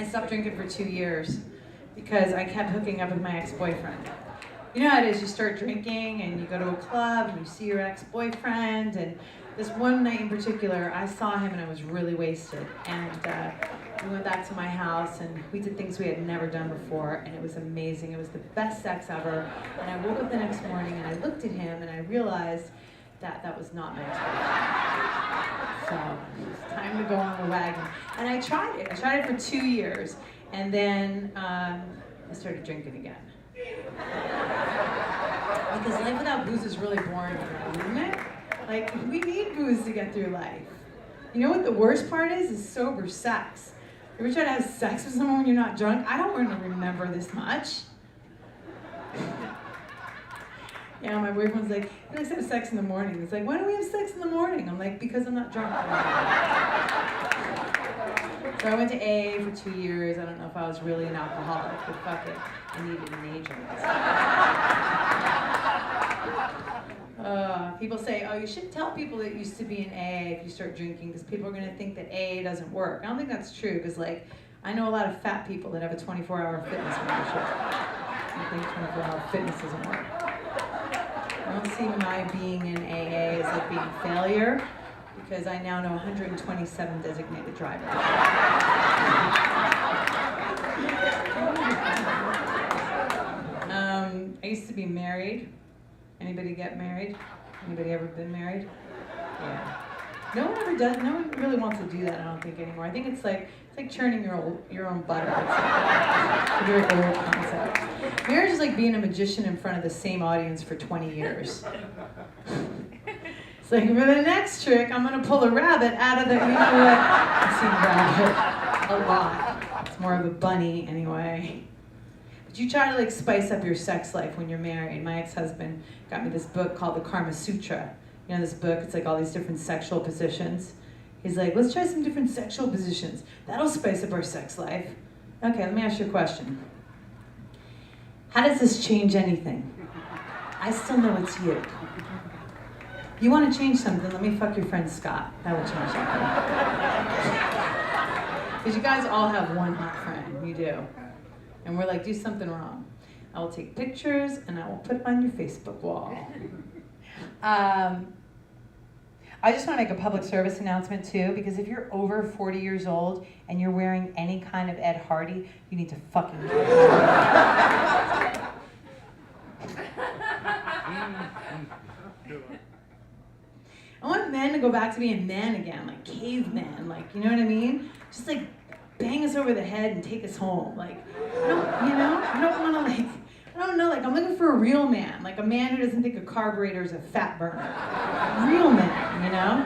stopped drinking for 2 years because I kept hooking up with my ex-boyfriend. You know how it is, you start drinking and you go to a club and you see your ex-boyfriend, and this one night in particular, I saw him and I was really wasted. And we went back to my house and we did things we had never done before, and it was amazing. It was the best sex ever. And I woke up the next morning and I looked at him and I realized that that was not my ex-boyfriend. So it was time to go on the wagon. And I tried it. I tried it for 2 years. And then I started drinking again. Because life without booze is really boring, isn't it? Like, we need booze to get through life. You know what the worst part is? Is sober sex. You ever try to have sex with someone when you're not drunk? I don't want to remember this much. Yeah, my boyfriend's like, let's have sex in the morning. He's like, why don't we have sex in the morning? I'm like, because I'm not drunk. So I went to AA for 2 years. I don't know if I was really an alcoholic, but fuck it. I needed an agent. People say, oh, you should tell people that used to be in AA if you start drinking, because people are going to think that AA doesn't work. I don't think that's true, because like, I know a lot of fat people that have a 24-hour fitness membership. I think 24-hour fitness doesn't work. I don't see my being in AA as like being a failure, because I now know 127 designated drivers. I used to be married. Anybody get married? Anybody ever been married? Yeah. No one ever does. No one really wants to do that, I don't think, anymore. I think it's like churning your own butter. It's a very old concept. Marriage is like being a magician in front of the same audience for 20 years. It's like, for the next trick, I'm going to pull a rabbit out of the, you know what? I've seen rabbit a lot. It's more of a bunny anyway. But you try to like spice up your sex life when you're married. My ex-husband got me this book called the Kama Sutra. You know this book? It's like all these different sexual positions. He's like, let's try some different sexual positions. That'll spice up our sex life. Okay, let me ask you a question. How does this change anything? I still know it's you. You want to change something, let me fuck your friend Scott. That will change something. Because you guys all have one hot friend, you do. And we're like, do something wrong. I will take pictures and I will put it on your Facebook wall. I just want to make a public service announcement too, because if you're over 40 years old and you're wearing any kind of Ed Hardy, you need to fucking get it. I want men to go back to being men again, like cavemen, like, you know what I mean? Just like bang us over the head and take us home. Like, I don't want to like, I don't know, like I'm looking for a real man, like a man who doesn't think a carburetor is a fat burner. Real men, you know?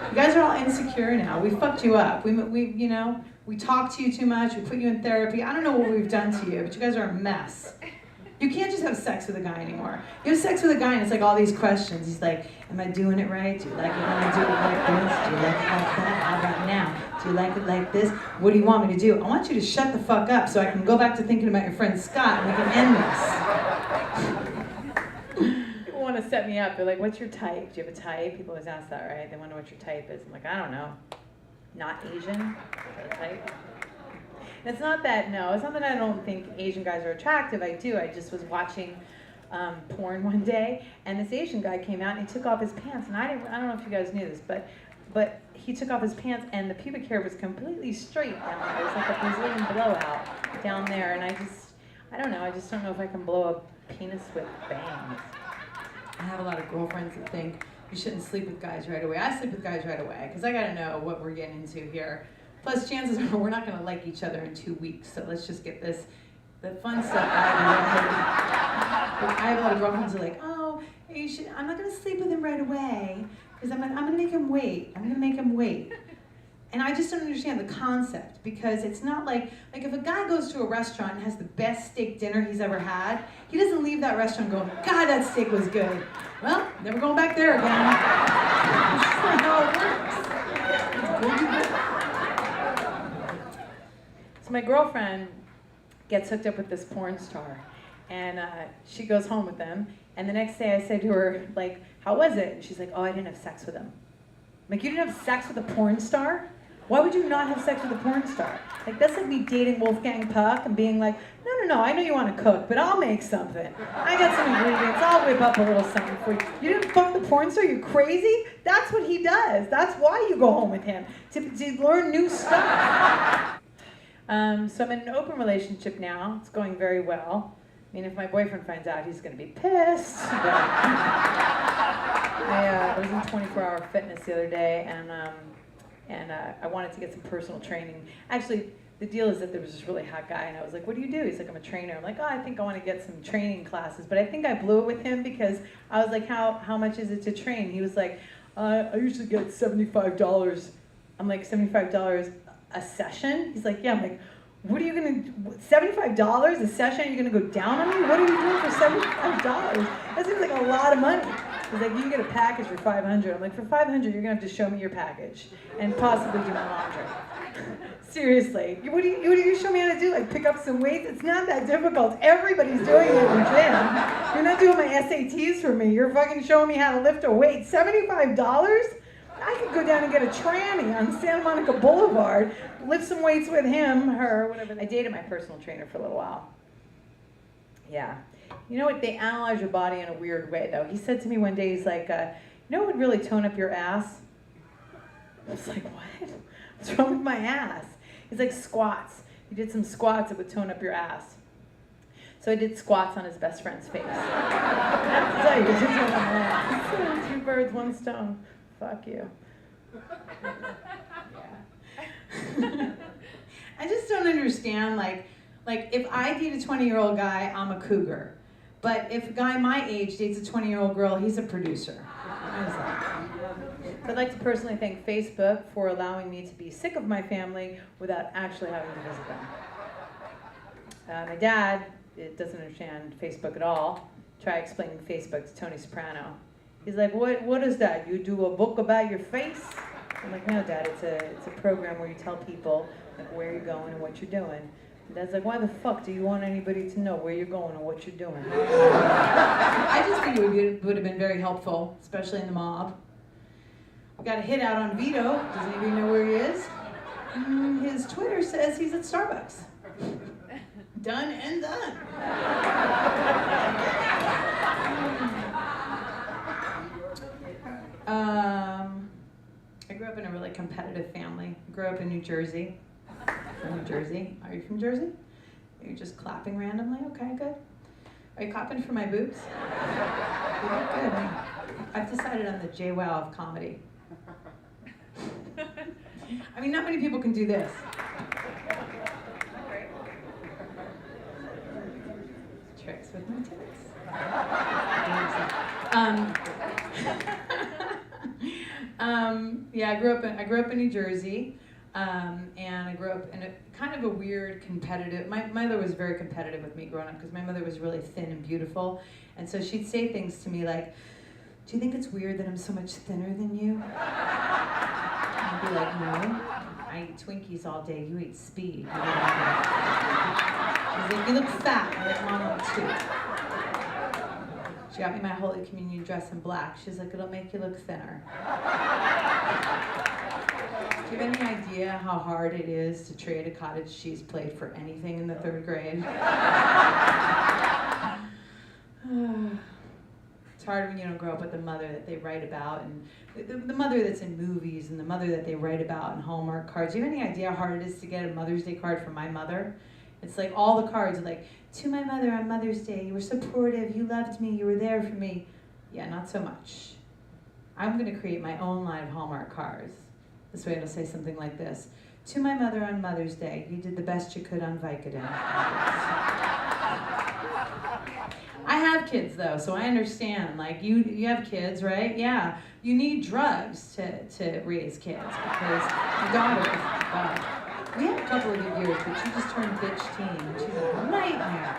You guys are all insecure now. We fucked you up. We talk to you too much. We put you in therapy. I don't know what we've done to you, but you guys are a mess. You can't just have sex with a guy anymore. You have sex with a guy and it's like all these questions. He's like, am I doing it right? Do you like it when I do it like this? Do you like it like that? How about now? Do you like it like this? What do you want me to do? I want you to shut the fuck up so I can go back to thinking about your friend Scott and we can end this. People want to set me up. They're like, what's your type? Do you have a type? People always ask that, right? They wonder what your type is. I'm like, I don't know. Not Asian? Is that a type? It's not that I don't think Asian guys are attractive. I do. I just was watching porn one day, and this Asian guy came out and he took off his pants, and I don't know if you guys knew this, but he took off his pants and the pubic hair was completely straight down there. It was like a Brazilian blowout down there, and I don't know. I just don't know if I can blow a penis with bangs. I have a lot of girlfriends that think you shouldn't sleep with guys right away. I sleep with guys right away because I got to know what we're getting into here. Plus, chances are we're not going to like each other in 2 weeks, so let's just get the fun stuff out of the way. I have a lot of girlfriends who are like, oh, I'm not going to sleep with him right away, because I'm going to make him wait. I'm going to make him wait. And I just don't understand the concept, because it's not like if a guy goes to a restaurant and has the best steak dinner he's ever had, he doesn't leave that restaurant going, God, that steak was good. Well, never going back there again. That's not how it works. So my girlfriend gets hooked up with this porn star, and she goes home with them, and the next day I said to her, like, how was it? And she's like, oh, I didn't have sex with him. I'm like, you didn't have sex with a porn star? Why would you not have sex with a porn star? Like, that's like me dating Wolfgang Puck and being like, no, I know you want to cook, but I'll make something. I got some ingredients, I'll whip up a little something for you. You didn't fuck the porn star, you crazy? That's what he does. That's why you go home with him, to learn new stuff. So I'm in an open relationship now. It's going very well. I mean, if my boyfriend finds out, he's going to be pissed. But I was in 24-hour fitness the other day, and I wanted to get some personal training. Actually, the deal is that there was this really hot guy, and I was like, what do you do? He's like, I'm a trainer. I'm like, oh, I think I want to get some training classes. But I think I blew it with him because I was like, how much is it to train? He was like, I usually get $75. I'm like, $75 a session? He's like, yeah. I'm like, what are you going to do? $75 a session? Are you going to go down on me? What are you doing for $75? That seems like a lot of money. He's like, you can get a package for $500. I'm like, for $500, you're going to have to show me your package and possibly do my laundry. Seriously. What do you show me how to do? Like, pick up some weights? It's not that difficult. Everybody's doing it in the gym. You're not doing my SATs for me. You're fucking showing me how to lift a weight. $75? I could go down and get a tranny on Santa Monica Boulevard, lift some weights with him, her, whatever. I dated my personal trainer for a little while. Yeah. You know what? They analyze your body in a weird way, though. He said to me one day, he's like, you know what would really tone up your ass? I was like, what? What's wrong with my ass? He's like, squats. He did some squats that would tone up your ass. So I did squats on his best friend's face. I have to tell you, it's just one of my ass. 2 birds, 1 stone. Fuck you. Yeah. I just don't understand, like if I date a 20-year-old guy, I'm a cougar. But if a guy my age dates a 20-year-old girl, he's a producer. I'd like to personally thank Facebook for allowing me to be sick of my family without actually having to visit them. My dad doesn't understand Facebook at all. Try explaining Facebook to Tony Soprano. He's like, what is that? You do a book about your face? I'm like, no, Dad, it's a program where you tell people like where you're going and what you're doing. And Dad's like, why the fuck do you want anybody to know where you're going and what you're doing? I just think it would have been very helpful, especially in the mob. We got a hit out on Vito. Does anybody know where he is? His Twitter says he's at Starbucks. Done and done. I grew up in a really competitive family. I grew up in New Jersey. From New Jersey. Are you from Jersey? Are you just clapping randomly? Okay, good. Are you clapping for my boobs? Good. I've decided on the JWoww of comedy. I mean, not many people can do this. Tricks with my tits. Yeah, I grew up in New Jersey, and I grew up in a kind of a weird competitive. My mother was very competitive with me growing up because my mother was really thin and beautiful, and so she'd say things to me like, "Do you think it's weird that I'm so much thinner than you?" And I'd be like, "No, I eat Twinkies all day. You eat speed." She's like, "You look fat." I'm like, "Mom looks too." She got me my Holy Communion dress in black. She's like, "It'll make you look thinner." Do you have any idea how hard it is to trade a cottage cheese plate for anything in the 3rd grade? It's hard when you don't grow up with the mother that they write about, and the mother that's in movies, and the mother that they write about in Hallmark cards. Do you have any idea how hard it is to get a Mother's Day card from my mother? It's like all the cards are like, "To my mother on Mother's Day, you were supportive, you loved me, you were there for me." Yeah, not so much. I'm going to create my own line of Hallmark cards. This way it'll say something like this. "To my mother on Mother's Day, you did the best you could on Vicodin." I have kids though, so I understand. Like you have kids, right? Yeah. You need drugs to raise kids because your daughter, we had a couple of good years, but she just turned bitch teen. She's a nightmare.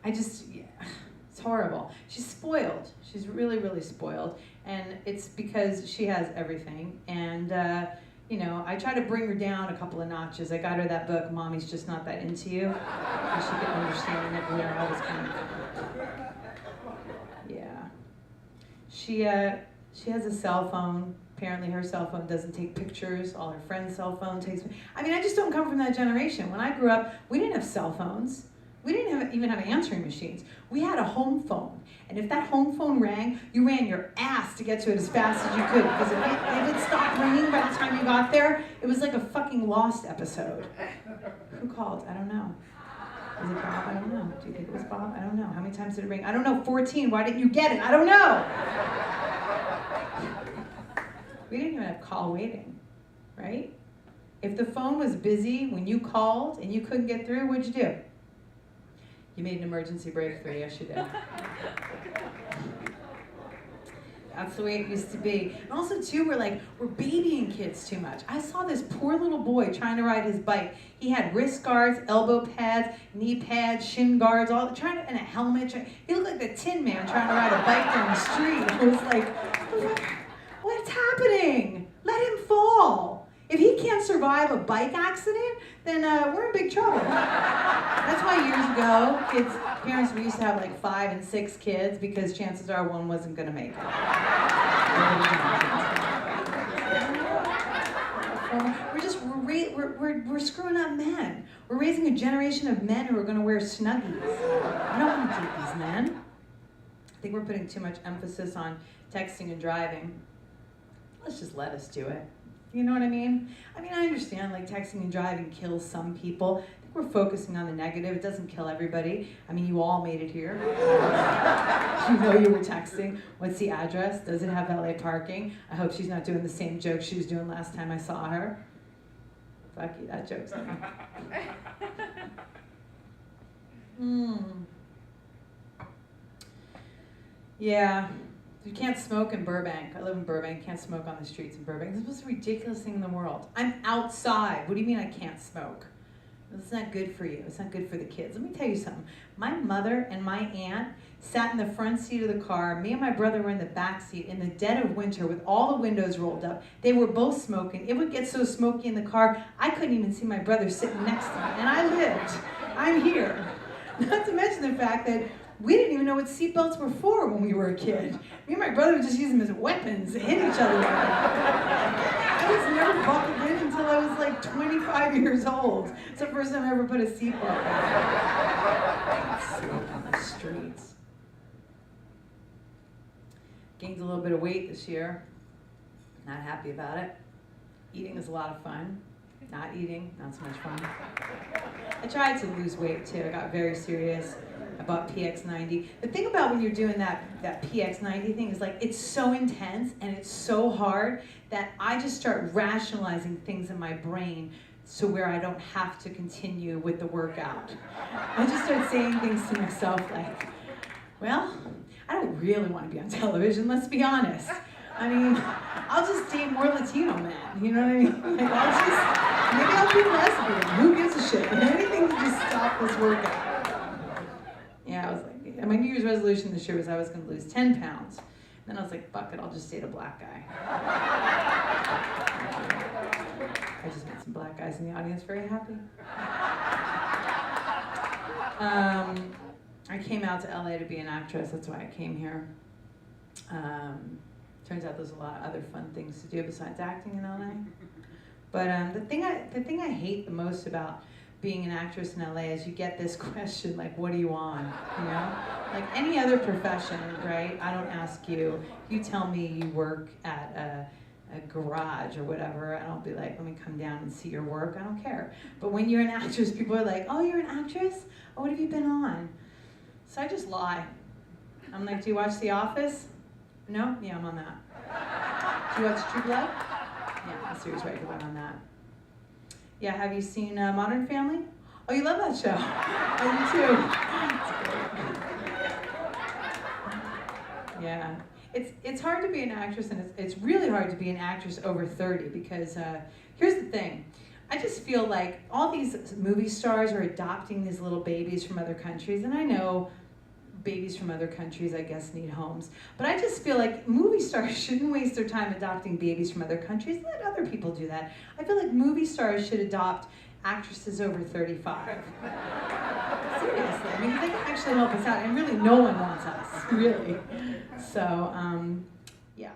It's horrible. She's spoiled. She's really, really spoiled. And it's because she has everything. And, I try to bring her down a couple of notches. I got her that book, Mommy's Just Not That Into You. So she could understand it and all this kind of yeah. She has a cell phone Apparently her cell phone doesn't take pictures, all her friends' cell phone takes. I mean, I just don't come from that generation. When I grew up, we didn't have cell phones. We didn't even have answering machines. We had a home phone. And if that home phone rang, you ran your ass to get to it as fast as you could. Because if it stopped ringing by the time you got there, it was like a fucking Lost episode. Who called? I don't know. Was it Bob? I don't know. Do you think it was Bob? I don't know. How many times did it ring? I don't know. 14. Why didn't you get it? I don't know. We didn't even have call waiting, right? If the phone was busy when you called and you couldn't get through, what'd you do? You made an emergency breakthrough. Yes, you did. That's the way it used to be. And also, too, we're babying kids too much. I saw this poor little boy trying to ride his bike. He had wrist guards, elbow pads, knee pads, shin guards, and a helmet. He looked like the Tin Man trying to ride a bike down the street. I was like, what's happening? Let him fall. If he can't survive a bike accident, then we're in big trouble. That's why years ago, parents used to have like 5 and 6 kids because chances are one wasn't going to make it. We're screwing up men. We're raising a generation of men who are going to wear Snuggies. I don't want to date these men. I think we're putting too much emphasis on texting and driving. Let's just let us do it. You know what I mean? I understand like texting and driving kills some people. I think we're focusing on the negative. It doesn't kill everybody. You all made it here. You know you were texting. What's the address? Does it have valet parking? I hope she's not doing the same joke she was doing last time I saw her. Fuck you, that joke's not. Yeah. You can't smoke in Burbank. I live in Burbank. You can't smoke on the streets in Burbank. This is the most ridiculous thing in the world. I'm outside. What do you mean I can't smoke? It's not good for you. It's not good for the kids. Let me tell you something. My mother and my aunt sat in the front seat of the car. Me and my brother were in the back seat in the dead of winter with all the windows rolled up. They were both smoking. It would get so smoky in the car, I couldn't even see my brother sitting next to me. And I lived. I'm here. Not to mention the fact that we didn't even know what seatbelts were for when we were a kid. Me and my brother would just use them as weapons to hit each other with. I was never buckled in until I was like 25 years old. It's the first time I ever put a seatbelt on. Smoke on the streets. Gained a little bit of weight this year. Not happy about it. Eating is a lot of fun. Not eating, not so much fun. I tried to lose weight too. I got very serious. I bought PX90. The thing about when you're doing that PX90 thing is like it's so intense and it's so hard that I just start rationalizing things in my brain so where I don't have to continue with the workout. I just start saying things to myself like, well, I don't really want to be on television, let's be honest. I'll just date more Latino men, you know what I mean? Like, maybe I'll be lesbian, who gives a shit? Anything to just stop this workout. Yeah, I was like, my New Year's resolution this year was I was going to lose 10 pounds. Then I was like, fuck it, I'll just date a black guy. I just met some black guys in the audience, very happy. I came out to LA to be an actress, that's why I came here. Turns out there's a lot of other fun things to do besides acting in LA. But the thing I hate the most about being an actress in LA is you get this question like, what do you want? You know? Like any other profession, right? I don't ask you. You tell me you work at a garage or whatever, I don't be like, let me come down and see your work. I don't care. But when you're an actress, people are like, oh, you're an actress? Oh, what have you been on? So I just lie. I'm like, do you watch The Office? No? Yeah, I'm on that. Do you watch True Blood? Yeah, a series regular on that. Yeah, have you seen Modern Family? Oh, you love that show. I do too. Yeah. It's hard to be an actress, and it's really hard to be an actress over 30 because here's the thing. I just feel like all these movie stars are adopting these little babies from other countries, and I know babies from other countries, I guess, need homes. But I just feel like movie stars shouldn't waste their time adopting babies from other countries. Let other people do that. I feel like movie stars should adopt actresses over 35. Seriously, they can actually help us out, and really no one wants us, really. So, yeah.